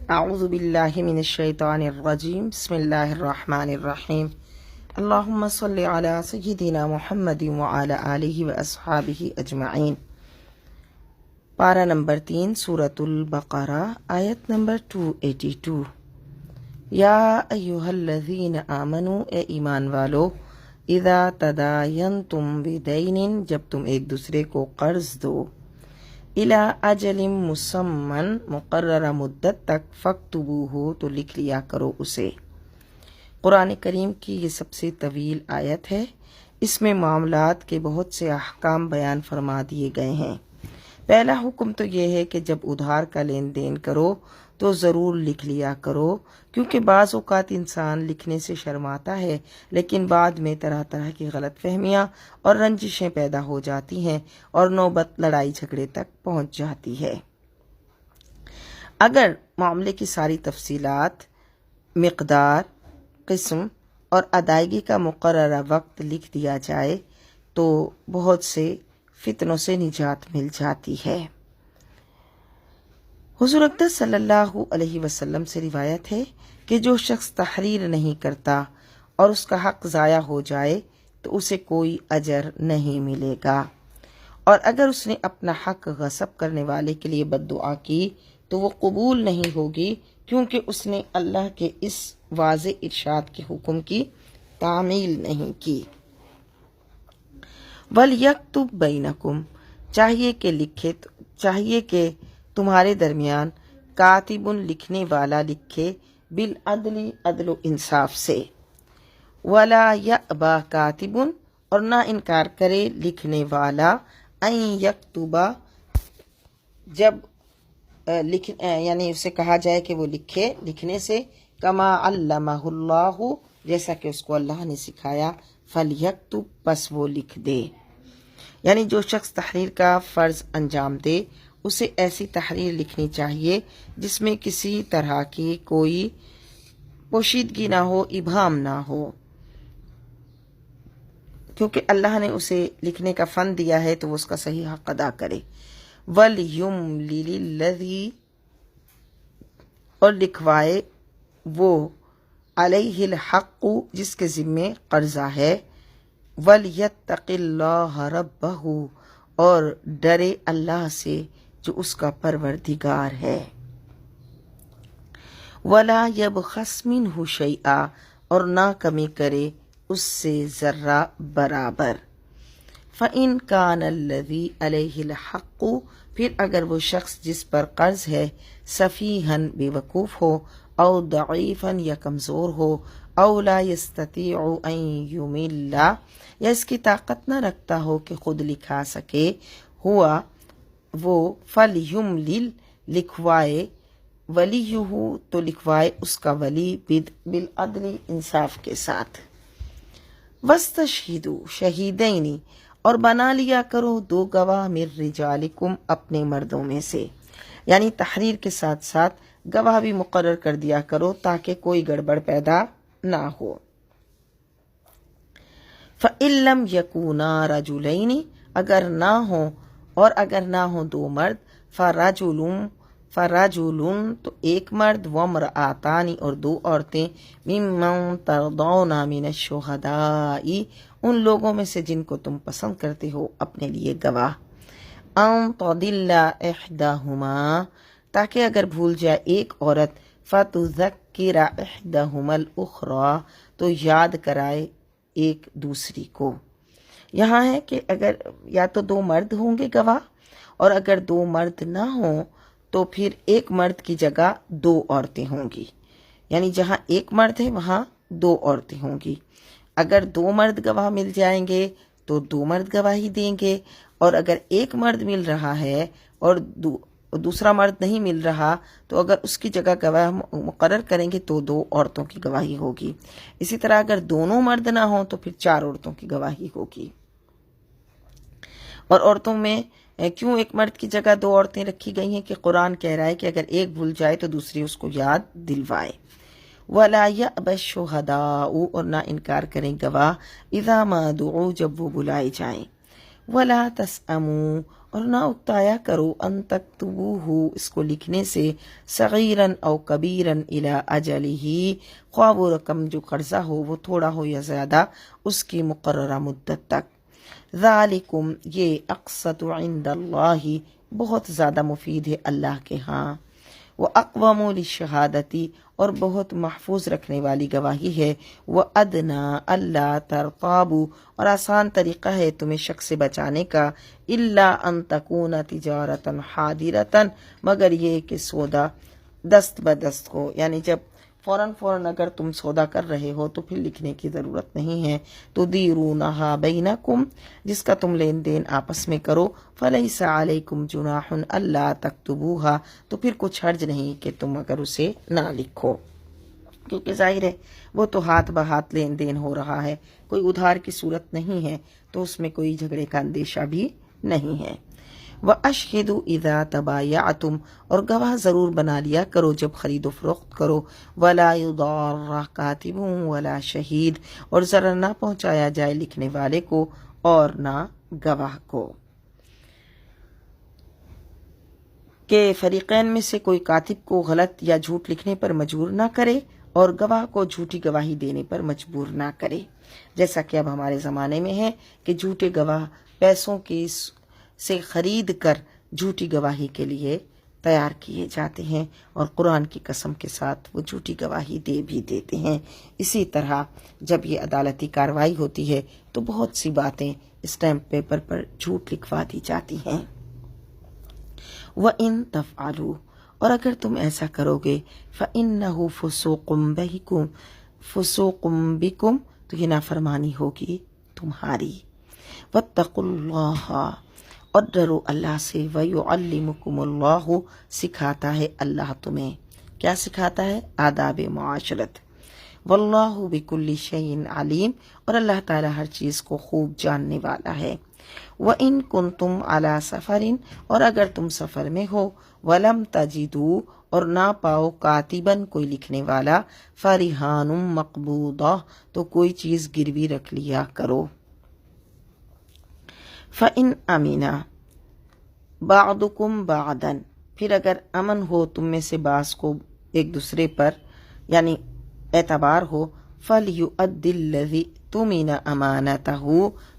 اعوذ باللہ من الشیطان الرجیم بسم اللہ الرحمن الرحیم اللہم صلی علی سیدنا محمد وعلی آلہ واصحابہ اجمعین۔ پارہ نمبر 3 سورۃ البقرہ آیت نمبر 282۔ یا ایہا الذین آمنوا، اے ایمان والو، اذا تداینتم بدین، جب تم ایک دوسرے کو قرض دو، الی اجل مسمى، مقررہ مدت تک، فاکتبوہ، تو لکھ لیا کرو اسے۔ قرآن کریم کی یہ سب سے طویل آیت ہے۔ اس میں معاملات کے بہت سے احکام بیان فرما دیے گئے ہیں۔ پہلا حکم تو یہ ہے کہ جب ادھار کا لین دین کرو تو ضرور لکھ لیا کرو، کیونکہ بعض اوقات انسان لکھنے سے شرماتا ہے، لیکن بعد میں طرح طرح کی غلط فہمیاں اور رنجشیں پیدا ہو جاتی ہیں اور نوبت لڑائی جھگڑے تک پہنچ جاتی ہے۔ اگر معاملے کی ساری تفصیلات، مقدار، قسم اور ادائیگی کا مقررہ وقت لکھ دیا جائے تو بہت سے فتنوں سے نجات مل جاتی ہے۔ حضور اقدس صلی اللہ علیہ وسلم سے روایت ہے کہ جو شخص تحریر نہیں کرتا اور اس کا حق ضائع ہو جائے تو اسے کوئی اجر نہیں ملے گا، اور اگر اس نے اپنا حق غصب کرنے والے کے لیے بد دعا کی تو وہ قبول نہیں ہوگی، کیونکہ اس نے اللہ کے اس واضح ارشاد کے حکم کی تعمیل نہیں کی۔ وَلْيَكْتُبْ بَيْنَكُمْ، چاہیے کہ تمہارے درمیان کاتب، لکھنے والا، لکھے، بالعدل، عدل و انصاف سے، وَلَا يَأْبَى كَاتِبٌ، اور نہ انکار کرے لکھنے والا، ان یکتب، جب یعنی اسے کہا جائے کہ وہ لکھے، لکھنے سے، کما علمہ اللہ، جیسا کہ اس کو اللہ نے سکھایا، فلیکتب، پس وہ لکھ دے۔ یعنی جو شخص تحریر کا فرض انجام دے اسے ایسی تحریر لکھنی چاہیے جس میں کسی طرح کی کوئی پوشیدگی نہ ہو، ابہام نہ ہو، کیونکہ اللہ نے اسے لکھنے کا فن دیا ہے تو وہ اس کا صحیح حق ادا کرے۔ وَلْيُمْلِلِ الَّذِي، اور لکھوائے وہ، علیہ الحق، جس کے ذمے قرضہ ہے، وَلْيَتَّقِ اللَّهَ رَبَّهُ، اور ڈرے اللہ سے جو اس کا پروردگار ہے۔ وَلَا يَبْخَسْ مِنْهُ شَيْئًا، اور نہ کمی کرے اس سے ذرہ برابر۔ فَإِنْ كَانَ الَّذِي عَلَيْهِ الْحَقُّ، پھر اگر وہ شخص جس پر قرض ہے سفیہاً، بے وقوف ہو، او ضعیفاً، یا کمزور ہو، او لا يستطيع ان يمل، یا اس کی طاقت نہ رکھتا ہو کہ خود لکھا سکے، ہوا وہ، فَلْيُمْلِلْ، لکھوائے، ولیہ، تو لکھوائے اس کا ولی، بالعدل، انصاف کے ساتھ۔ وَاسْتَشْهِدُوا شَهِیدَینِ، اور بنا لیا کرو دو گواہ، من رجالکم، اپنے مردوں میں سے، یعنی تحریر کے ساتھ ساتھ گواہ بھی مقرر کر دیا کرو تاکہ کوئی گڑبڑ پیدا نہ ہو۔ فَإِن لَّمْ يَكُونَا رَجُلَيْنِ، اگر نہ ہوں دو مرد، فَرَجُلٌ، تو ایک مرد، وَامْرَأَتَانِ، اور دو عورتیں، مِمَّن تَرْضَوْنَ مِنَ الشُّهَدَاءِ، ان لوگوں میں سے جن کو تم پسند کرتے ہو اپنے لیے گواہ، ان تضل احداہما، تاکہ اگر بھول جائے ایک عورت، فتذکر احداہما الاخری، تو یاد کرائے ایک دوسری کو۔ یہاں ہے کہ اگر یا تو دو مرد ہوں گے گواہ، اور اگر دو مرد نہ ہوں تو پھر ایک مرد کی جگہ دو عورتیں ہوں گی، یعنی جہاں ایک مرد ہے وہاں دو عورتیں ہوں گی۔ اگر دو مرد گواہ مل جائیں گے تو دو مرد گواہی دیں گے، اور اگر ایک مرد مل رہا ہے اور دوسرا مرد نہیں مل رہا تو اگر اس کی جگہ گواہ مقرر کریں گے تو دو عورتوں کی گواہی ہوگی۔ اسی طرح اگر دونوں مرد نہ ہوں تو پھر چار عورتوں کی گواہی ہوگی۔ اور عورتوں میں کیوں ایک مرد کی جگہ دو عورتیں رکھی گئی ہیں کہ قرآن کہہ رہا ہے کہ اگر ایک بھول جائے تو دوسری اس کو یاد دلوائے۔ وَلَا يَأْبَى الشُّهَدَاءُ، اور نہ انکار کریں گواہ، اِذَا مَا دُعُوا، جب وہ بلائے جائیں۔ وَلَا تَسْأَمُوا، اور نہ اکتایا کرو ان تکتبوہ اس کو لکھنے سے صغیرن او کبیرن الی اجلہ خواہ وہ رقم جو قرضہ ہو وہ تھوڑا ہو یا زیادہ اس کی مقررہ مدت تک۔ ذالکم یہ اقسط عند اللہ بہت زیادہ مفید ہے اللہ کے ہاں، وَأَقْوَمُ لِلشَّهَادَةِ اور بہت محفوظ رکھنے والی گواہی ہے، وَأَدْنَا أَلَّا تَرْتَابُوا اور آسان طریقہ ہے تمہیں شک سے بچانے کا، إِلَّا أَن تَكُونَ تِجَارَةً حَاضِرَةً مگر یہ کہ سودا دست بدست ہو، یعنی جب فوراً اگر تم سودا کر رہے ہو تو پھر لکھنے کی ضرورت نہیں ہے، تُدِيرُونَهَا بَيْنَكُمْ جس کا تم لین دین آپس میں کرو، فَلَيْسَ عَلَيْكُمْ جُنَاحٌ أَلَّا تَكْتُبُوهَا تو پھر کچھ حرج نہیں کہ تم اگر اسے نہ لکھو، کیونکہ ظاہر ہے وہ تو ہاتھ بہاتھ لین دین ہو رہا ہے، کوئی ادھار کی صورت نہیں ہے، تو اس میں کوئی جھگڑے کا اندیشہ بھی نہیں ہے۔ وَأَشْهِدُوا إِذَا تَبَايَعْتُمْ اور گواہ ضرور بنا لیا کرو جب خرید و فروخت کرو، وَلَا يُضَارَّ كَاتِبٌ وَلَا شَهِيدٌ اور ضرر نہ پہنچایا جائے لکھنے والے کو اور نہ گواہ کو، کہ فریقین میں سے کوئی کاتب کو غلط یا جھوٹ لکھنے پر مجبور نہ کرے اور گواہ کو جھوٹی گواہی دینے پر مجبور نہ کرے، جیسا کہ اب ہمارے زمانے میں ہے کہ جھوٹے گواہ پیسوں کی سے خرید کر جھوٹی گواہی کے لیے تیار کیے جاتے ہیں، اور قرآن کی قسم کے ساتھ وہ جھوٹی گواہی دے بھی دیتے ہیں۔ اسی طرح جب یہ عدالتی کارروائی ہوتی ہے تو بہت سی باتیں اسٹیمپ پیپر پر جھوٹ لکھوا دی جاتی ہیں۔ وَإِن تَفْعَلُوا اور اگر تم ایسا کرو گے، فَإِنَّهُ فُسُوقٌ بِكُمْ تو یہ نافرمانی ہوگی تمہاری، وَاتَّقُوا اللَّهَ اور ڈرو اللہ سے، وَيُعَلِّمُكُمُ اللَّهُ سکھاتا ہے اللہ تمہیں، کیا سکھاتا ہے؟ آداب معاشرت، وَاللَّهُ بِكُلِّ شَيْءٍ عَلِيمٌ اور اللہ تعالیٰ ہر چیز کو خوب جاننے والا ہے۔ وَإِن كُنتُمْ عَلَى سَفَرٍ اور اگر تم سفر میں ہو، وَلَمْ تَجِدُوا اور نہ پاؤ کاتباً کوئی لکھنے والا، فَرِحَانٌ مَقْبُوضَةٌ تو کوئی چیز گروی رکھ لیا کرو۔ فَإِنْ أَمِنَ بَعْضُكُمْ بَعْضًا پھر اگر امن ہو تم میں سے بعض کو ایک دوسرے پر یعنی اعتبار ہو، فَلْيُؤَدِّ الَّذِي اؤْتُمِنَ أَمَانَتَهُ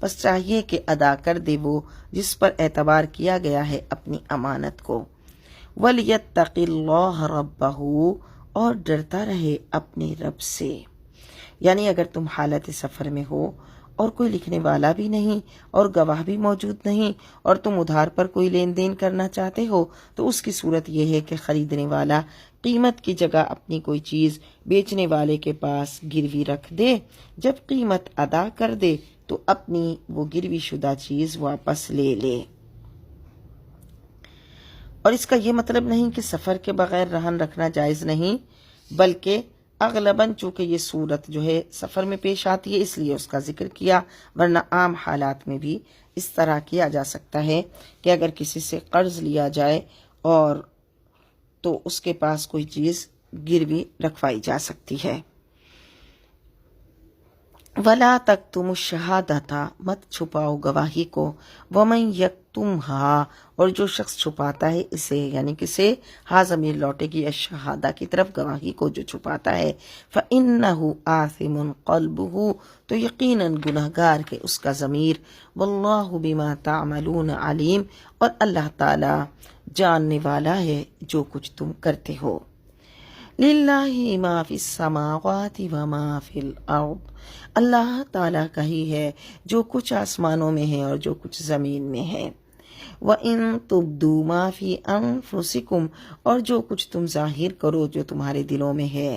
بس چاہیے کہ ادا کر دے وہ جس پر اعتبار کیا گیا ہے اپنی امانت کو، وَلْيَتَّقِ اللَّهَ رَبَّهُ اور ڈرتا رہے اپنے رب سے، یعنی اگر تم حالت سفر میں ہو اور کوئی لکھنے والا بھی نہیں اور گواہ بھی موجود نہیں اور تم ادھار پر کوئی لین دین کرنا چاہتے ہو، تو اس کی صورت یہ ہے کہ خریدنے والا قیمت کی جگہ اپنی کوئی چیز بیچنے والے کے پاس گروی رکھ دے، جب قیمت ادا کر دے تو اپنی وہ گروی شدہ چیز واپس لے لے۔ اور اس کا یہ مطلب نہیں کہ سفر کے بغیر رہن رکھنا جائز نہیں، بلکہ اغلباً چونکہ یہ صورت جو ہے سفر میں پیش آتی ہے اس لیے اس کا ذکر کیا، ورنہ عام حالات میں بھی اس طرح کیا جا سکتا ہے کہ اگر کسی سے قرض لیا جائے اور تو اس کے پاس کوئی چیز گروی رکھوائی جا سکتی ہے۔ وَلَا تَكْتُمُوا الشَّهَادَةَ مت چھپاؤ گواہی کو، وَمَن يَكْتُمْهَا اور جو شخص چھپاتا ہے اسے، یعنی کسے؟ ہاں ضمیر لوٹے گی الشہادہ کی طرف، گواہی کو جو چھپاتا ہے، فَإِنَّهُ آثِمٌ قَلْبُهُ تو یقیناً گناہگار ہے اس کا ضمیر، وَاللَّهُ بِمَا تَعْمَلُونَ عَلِيمٌ اور اللہ تعالی جاننے والا ہے جو کچھ تم کرتے ہو۔ للہ ما فی السماوات وما فی الارض اللہ تعالیٰ کا ہی ہے جو کچھ آسمانوں میں ہے اور جو کچھ زمین میں ہے۔ وَإِن تُبْدُوا مَا فِي أَنفُسِكُمْ اور جو کچھ تم ظاہر کرو جو تمہارے دلوں میں ہے،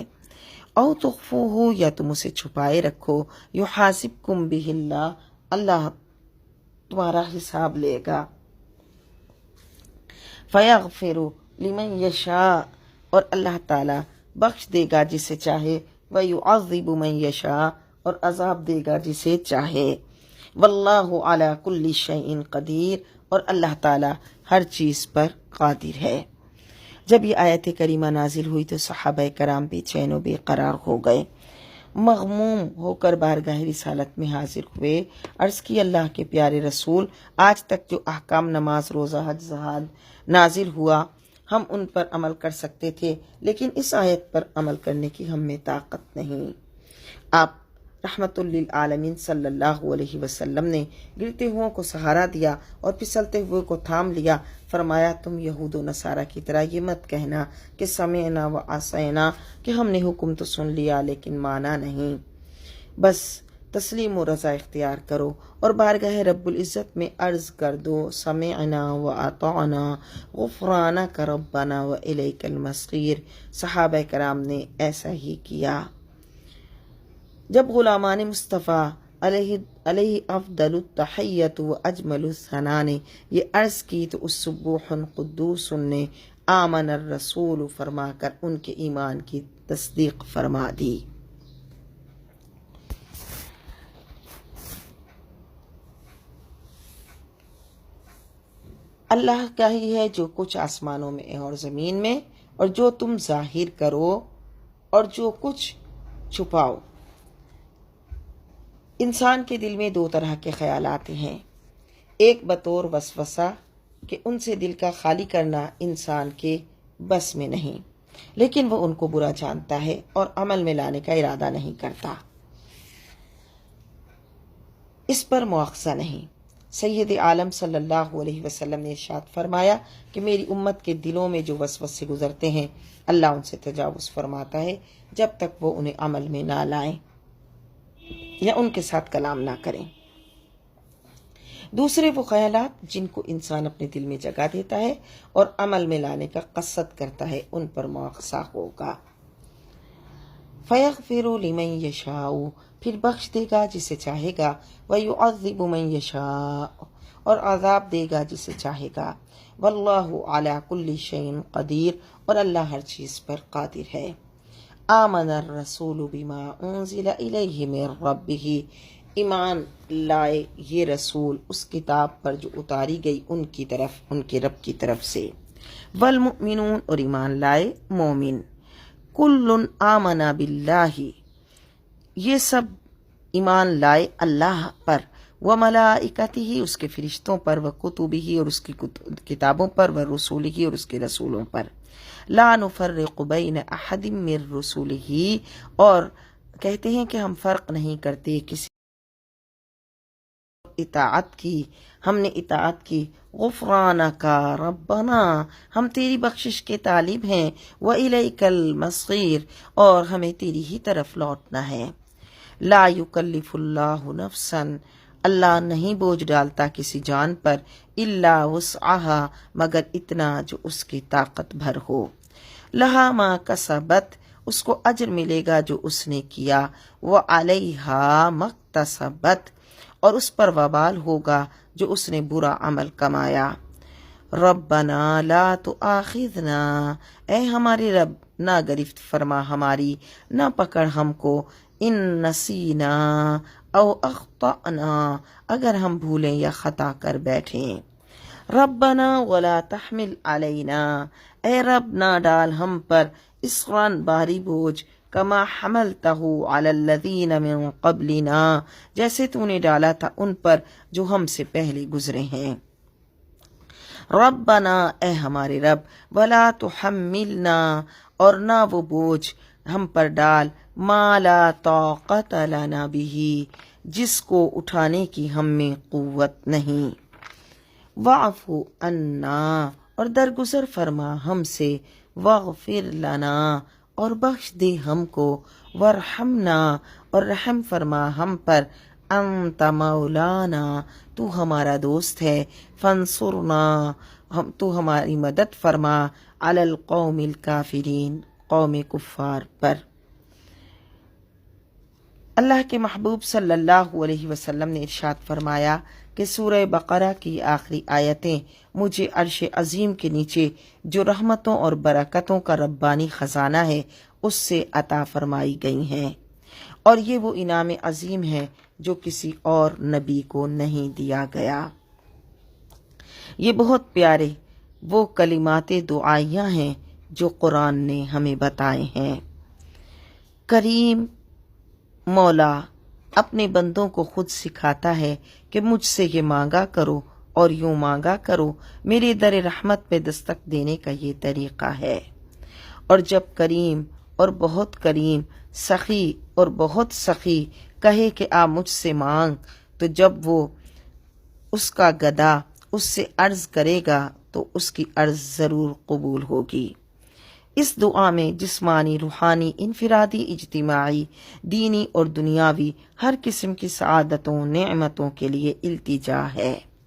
او تخفوہ یا تم اسے چھپائے رکھو، یحاسبکم بہ اللہ تمہارا حساب لے گا، فیغفر لمن یشاء اور اللہ تعالیٰ بخش دے گا جسے چاہے، ویعذب من یشاء اور عذاب دے گا جسے چاہے، واللہ علی کل شیء قدیر اور اللہ تعالیٰ ہر چیز پر قادر ہے۔ جب یہ آیت کریمہ نازل ہوئی تو صحابہ کرام بے چین و بے قرار ہو گئے، مغموم ہو کر بارگاہ رسالت میں حاضر ہوئے، عرض کی اللہ کے پیارے رسول، آج تک جو احکام نماز، روزہ، حج، جہاد نازل ہوا ہم ان پر عمل کر سکتے تھے، لیکن اس آیت پر عمل کرنے کی ہم میں طاقت نہیں۔ آپ رحمت للعالمین صلی اللہ علیہ وسلم نے گرتے ہوئے کو سہارا دیا اور پھسلتے ہوئے کو تھام لیا۔ فرمایا تم یہود و نصارہ کی طرح یہ مت کہنا کہ سمعنا و عصینا، کہ ہم نے حکم تو سن لیا لیکن مانا نہیں۔ بس تسلیم و رضا اختیار کرو اور بارگاہ رب العزت میں عرض کر دو سمعنا و اطعنا غفرانک ربنا و الیک المصیر۔ صحابہ کرام نے ایسا ہی کیا۔ جب غلامان مصطفیٰ علیہ افضل التحیت و اجمل الثناء نے یہ عرض کی تو اس سبوح قدوس نے آمن الرسول فرما کر ان کے ایمان کی تصدیق فرما دی۔ اللہ کا ہی ہے جو کچھ آسمانوں میں اور زمین میں، اور جو تم ظاہر کرو اور جو کچھ چھپاؤ۔ انسان کے دل میں دو طرح کے خیالات ہیں، ایک بطور وسوسہ کہ ان سے دل کا خالی کرنا انسان کے بس میں نہیں، لیکن وہ ان کو برا جانتا ہے اور عمل میں لانے کا ارادہ نہیں کرتا۔ اس پر مواخذہ نہیں۔ سید عالم صلی اللہ علیہ وسلم نے ارشاد فرمایا کہ میری امت کے دلوں میں جو وسوسے گزرتے ہیں اللہ ان سے تجاوز فرماتا ہے جب تک وہ انہیں عمل میں نہ لائیں یا ان کے ساتھ کلام نہ کریں۔ دوسرے وہ خیالات جن کو انسان اپنے دل میں جگہ دیتا ہے اور عمل میں لانے کا قصد کرتا ہے، ان پر مواخذہ ہوگا۔ فَيَغْفِرُ لِمَن يَشَاءُ، پھر بخش دے گا جسے چاہے گا، وَيُعَذِّبُ مَن يَشَاءُ، اور عذاب دے گا جسے چاہے گا، وَاللَّهُ عَلَى كُلِّ شَيْءٍ قدیر، اور اللہ ہر چیز پر قادر ہے۔ آمن الرسول بما انزل الیہ من ربہ، ایمان لائے یہ رسول اس کتاب پر جو اتاری گئی ان کی طرف، ان کے رب کی طرف سے، والمؤمنون، اور ایمان لائے مومن، کل آمن باللہ، یہ سب ایمان لائے اللہ پر، وملائکتہ، اس کے فرشتوں پر، وکتبہ، اور اس کی کتابوں پر، ورسولہ، اور اس کے رسولوں پر، لا نفرق بین احد من رسولہ، اور کہتے ہیں کہ ہم فرق نہیں کرتے کسی اطاعت کی، ہم نے اطاعت کی، غفرانک ربنا، ہم تیری بخشش کے طالب ہیں، وإلیک المصیر، اور ہمیں تیری ہی طرف لوٹنا ہے۔ لا یکلف اللہ نفسا، اللہ نہیں بوجھ ڈالتا کسی جان پر، الا وسعہا، مگر اتنا جو اس کی طاقت بھر ہو، لہا ما کسبت، اس کو اجر ملے گا جو اس نے کیا، وعلیہا ما اکتسبت، اور اس پر وبال ہوگا جو اس نے برا عمل کمایا۔ ربنا لا تؤاخذنا، اے ہمارے رب نہ گرفت فرما ہماری، نہ پکڑ ہم کو، ان نسینا او اخطأنا، اگر ہم بھولیں یا خطا کر بیٹھیں۔ ربنا ولا تحمل علینا، اے رب نہ ڈال ہم پر، اصرا بھاری بوجھ، کما حملتہ علی الذین من قبلنا، جیسے تو نے ڈالا تھا ان پر جو ہم سے پہلے گزرے ہیں۔ ربنا، اے ہمارے رب، ولا تحملنا، اور نہ وہ بوجھ ہم پر ڈال، ما لا طاقت لنا بہ، جس کو اٹھانے کی ہم میں قوت نہیں۔ واعف عنا، اور درگزر فرما ہم سے، واغفر لنا، اور بخش دے ہم کو، وارحمنا، اور رحم فرما ہم پر، انت مولانا، تو ہمارا دوست ہے، فانصرنا، تو ہماری مدد فرما، علی القوم الکافرین، قوم کفار پر۔ اللہ کے محبوب صلی اللہ علیہ وسلم نے ارشاد فرمایا کہ سورہ بقرہ کی آخری آیتیں مجھے عرش عظیم کے نیچے جو رحمتوں اور برکتوں کا ربانی خزانہ ہے اس سے عطا فرمائی گئی ہیں، اور یہ وہ انعام عظیم ہے جو کسی اور نبی کو نہیں دیا گیا۔ یہ بہت پیارے وہ کلمات دعائیاں ہیں جو قرآن نے ہمیں بتائے ہیں۔ کریم مولا اپنے بندوں کو خود سکھاتا ہے کہ مجھ سے یہ مانگا کرو اور یوں مانگا کرو، میرے در رحمت پہ دستک دینے کا یہ طریقہ ہے۔ اور جب کریم اور بہت کریم، سخی اور بہت سخی کہے کہ آ مجھ سے مانگ، تو جب وہ اس کا گدا اس سے عرض کرے گا تو اس کی عرض ضرور قبول ہوگی۔ اس دعا میں جسمانی، روحانی، انفرادی، اجتماعی، دینی اور دنیاوی ہر قسم کی سعادتوں، نعمتوں کے لیے التجا ہے۔